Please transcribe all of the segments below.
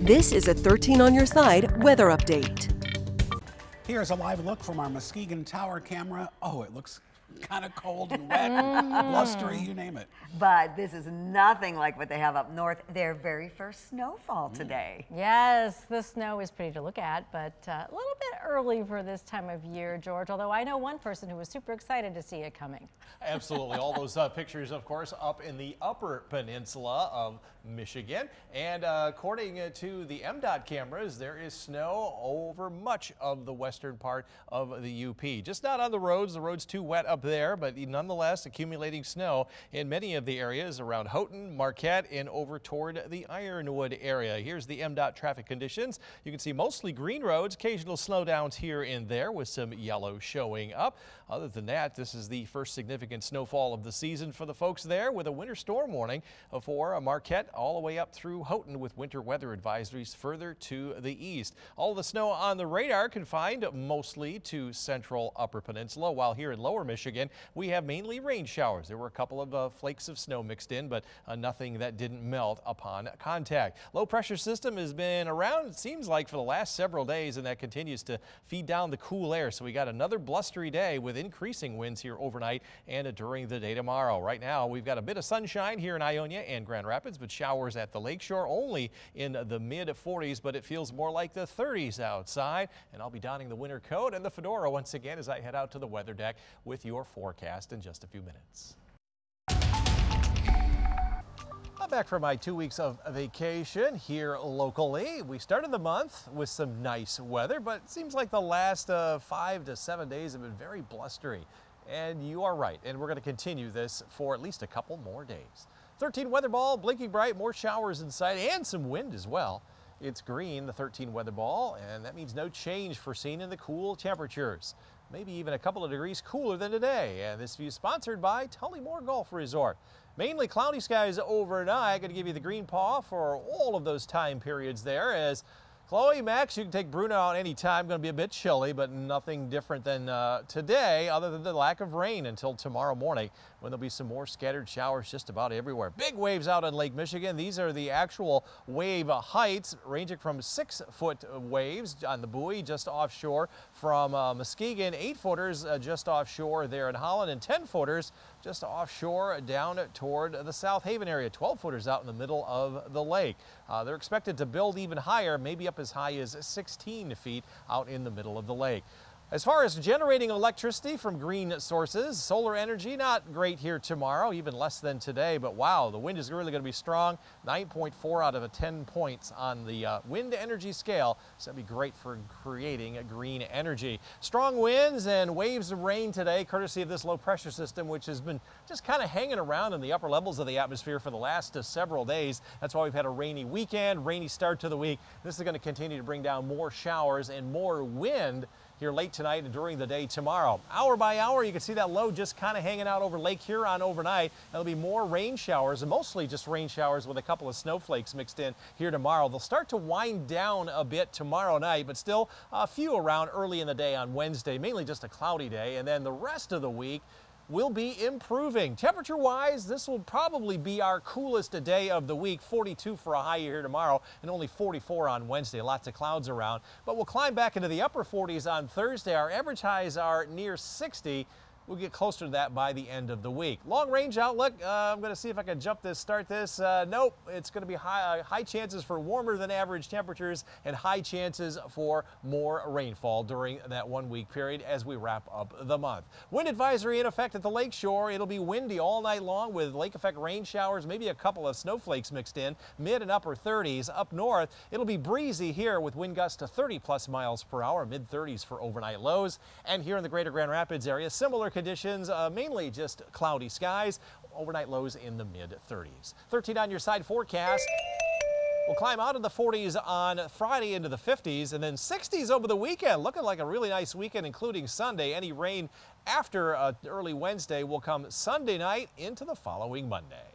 This is a 13 on your side weather update. Here's a live look from our Muskegon tower camera. Oh, it looks kind of cold and wet, and blustery, you name it. But this is nothing like what they have up north. Their very first snowfall today. Yes, the snow is pretty to look at, but a little bit early for this time of year, George, although I know one person who was super excited to see it coming. Absolutely. All those pictures, of course, up in the upper peninsula of Michigan. And according to the MDOT cameras, there is snow over much of the western part of the UP. Just not on the roads. The road's too wet up there, but nonetheless accumulating snow in many of the areas around Houghton, Marquette, and over toward the Ironwood area. Here's the MDOT traffic conditions. You can see mostly green roads, occasional slowdowns here and there with some yellow showing up. Other than that, this is the first significant snowfall of the season for the folks there, with a winter storm warning for Marquette all the way up through Houghton, with winter weather advisories further to the east. All the snow on the radar confined mostly to central upper peninsula, while here in lower Michigan we have mainly rain showers. There were a couple of flakes of snow mixed in, but nothing that didn't melt upon contact. Low pressure system has been around, it seems like, for the last several days, and that continues to feed down the cool air. So we got another blustery day with increasing winds here overnight and during the day tomorrow. Right now we've got a bit of sunshine here in Ionia and Grand Rapids, but showers at the lakeshore only in the mid 40s, but it feels more like the 30s outside. And I'll be donning the winter coat and the fedora once again as I head out to the weather deck with your forecast in just a few minutes. I'm back from my 2 weeks of vacation here locally. We started the month with some nice weather, but it seems like the last 5 to 7 days have been very blustery. And you are right, and we're going to continue this for at least a couple more days. 13 weather ball, blinking bright, more showers in sight, and some wind as well. It's green, the 13 weather ball, and that means no change foreseen in the cool temperatures. Maybe even a couple of degrees cooler than today. And this view is sponsored by Tullymore Golf Resort. Mainly cloudy skies overnight. Going to give you the green paw for all of those time periods there. As Chloe, Max, you can take Bruno out anytime. Going to be a bit chilly, but nothing different than today, other than the lack of rain until tomorrow morning, when there'll be some more scattered showers just about everywhere. Big waves out on Lake Michigan. These are the actual wave heights, ranging from 6-foot waves on the buoy just offshore from Muskegon, 8-footers just offshore there in Holland, and 10-footers just offshore down toward the South Haven area. 12-footers out in the middle of the lake. They're expected to build even higher, maybe up as high as 16 feet out in the middle of the lake. As far as generating electricity from green sources, solar energy, not great here tomorrow, even less than today, but wow, the wind is really going to be strong. 9.4 out of 10 points on the wind energy scale, so that'd be great for creating green energy. Strong winds and waves of rain today, courtesy of this low pressure system, which has been just kind of hanging around in the upper levels of the atmosphere for the last several days. That's why we've had a rainy weekend, rainy start to the week. This is going to continue to bring down more showers and more wind here late tonight and during the day tomorrow. Hour by hour, you can see that low just kind of hanging out over Lake Huron overnight. There'll be more rain showers, and mostly just rain showers with a couple of snowflakes mixed in here tomorrow. They'll start to wind down a bit tomorrow night, but still a few around early in the day on Wednesday, mainly just a cloudy day. And then the rest of the week will be improving. Temperature-wise, this will probably be our coolest day of the week. 42 for a high here tomorrow and only 44 on Wednesday. Lots of clouds around, but we'll climb back into the upper 40s on Thursday. Our average highs are near 60. We'll get closer to that by the end of the week. Long range outlook, I'm going to see if I can start this. Nope, it's going to be high chances for warmer than average temperatures and high chances for more rainfall during that 1 week period as we wrap up the month. Wind advisory in effect at the lakeshore. It'll be windy all night long with lake effect rain showers, maybe a couple of snowflakes mixed in, mid and upper 30s. Up north, it'll be breezy here with wind gusts to 30+ miles per hour, mid 30s for overnight lows. And here in the greater Grand Rapids area, similar conditions, mainly just cloudy skies, overnight lows in the mid 30s. 13 on your side forecast. We'll climb out of the 40s on Friday into the 50s, and then 60s over the weekend. Looking like a really nice weekend, including Sunday. Any rain after early Wednesday will come Sunday night into the following Monday.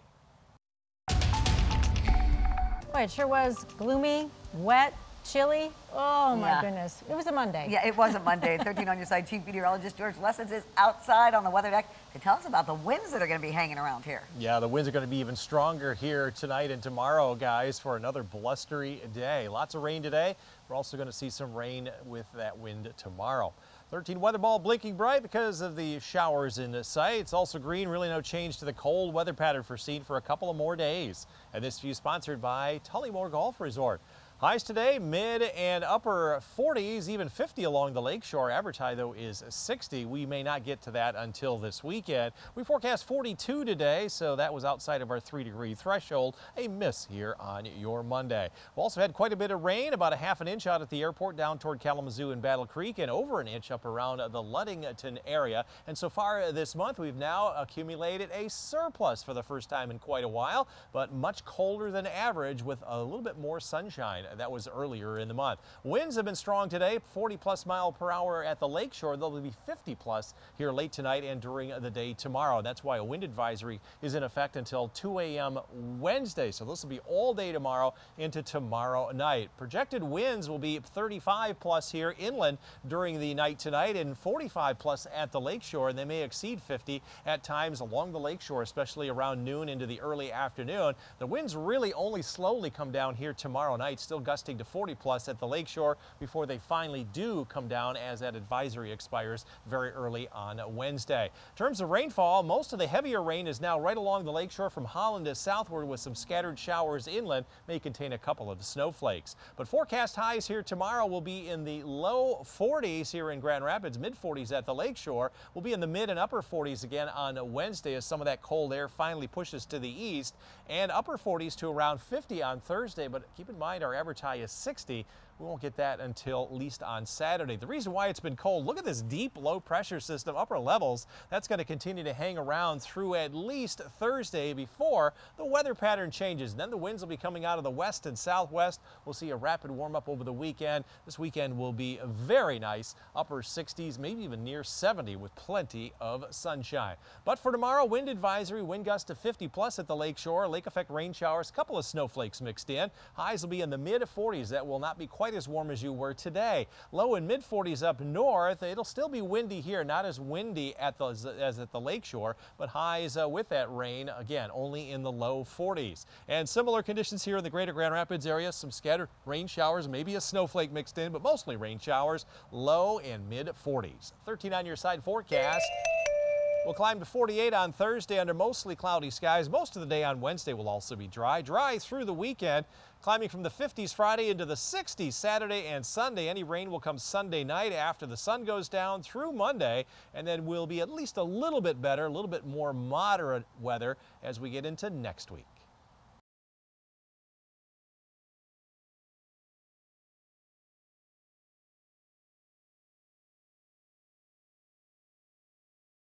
Boy, it sure was gloomy, wet, Chilly? Oh my Yeah. goodness. It was a Monday. Yeah, it was a Monday. 13 on your side, Chief Meteorologist George Lessons is outside on the weather deck to tell us about the winds that are going to be hanging around here. Yeah, the winds are going to be even stronger here tonight and tomorrow, guys, for another blustery day. Lots of rain today. We're also going to see some rain with that wind tomorrow. 13 weather ball blinking bright because of the showers in sight. It's also green, really no change to the cold weather pattern foreseen for a couple of more days. And this view sponsored by Tullymore Golf Resort. Highs today, mid and upper 40s, even 50 along the lakeshore. Average high, though, is 60. We may not get to that until this weekend. We forecast 42 today, so that was outside of our 3-degree threshold. A miss here on your Monday. We also had quite a bit of rain, about a half an inch out at the airport down toward Kalamazoo and Battle Creek, and over an inch up around the Ludington area. And so far this month, we've now accumulated a surplus for the first time in quite a while, but much colder than average with a little bit more sunshine. That was earlier in the month. Winds have been strong today, 40+ mile per hour at the lakeshore. They'll be 50+ here late tonight and during the day tomorrow. That's why a wind advisory is in effect until 2 a.m. Wednesday. So this will be all day tomorrow into tomorrow night. Projected winds will be 35+ here inland during the night tonight and 45+ at the lakeshore, and they may exceed 50 at times along the lakeshore, especially around noon into the early afternoon. The winds really only slowly come down here tomorrow night, still gusting to 40+ at the lakeshore before they finally do come down as that advisory expires very early on Wednesday. In terms of rainfall, most of the heavier rain is now right along the lakeshore from Holland to southward with some scattered showers inland, may contain a couple of snowflakes. But forecast highs here tomorrow will be in the low 40s here in Grand Rapids, mid 40s at the lakeshore. We'll be in the mid and upper 40s again on Wednesday as some of that cold air finally pushes to the east, and upper 40s to around 50 on Thursday. But keep in mind our average high is 60. We won't get that until at least on Saturday. The reason why it's been cold, look at this deep low pressure system, upper levels. That's going to continue to hang around through at least Thursday before the weather pattern changes. And then the winds will be coming out of the west and southwest. We'll see a rapid warm up over the weekend. This weekend will be very nice, upper 60s, maybe even near 70 with plenty of sunshine. But for tomorrow, wind advisory, wind gusts to 50+ at the lakeshore, lake effect rain showers, a couple of snowflakes mixed in. Highs will be in the mid 40s. That will not be quite as warm as you were today. Low and mid 40s up north. It'll still be windy here, not as windy as at the lakeshore, but highs with that rain, again, only in the low 40s. And similar conditions here in the greater Grand Rapids area. Some scattered rain showers, maybe a snowflake mixed in, but mostly rain showers, low and mid 40s. 13 on your side forecast. We'll climb to 48 on Thursday under mostly cloudy skies. Most of the day on Wednesday will also be dry through the weekend. Climbing from the 50s Friday into the 60s Saturday and Sunday. Any rain will come Sunday night after the sun goes down through Monday, and then we'll be at least a little bit better, a little bit more moderate weather as we get into next week.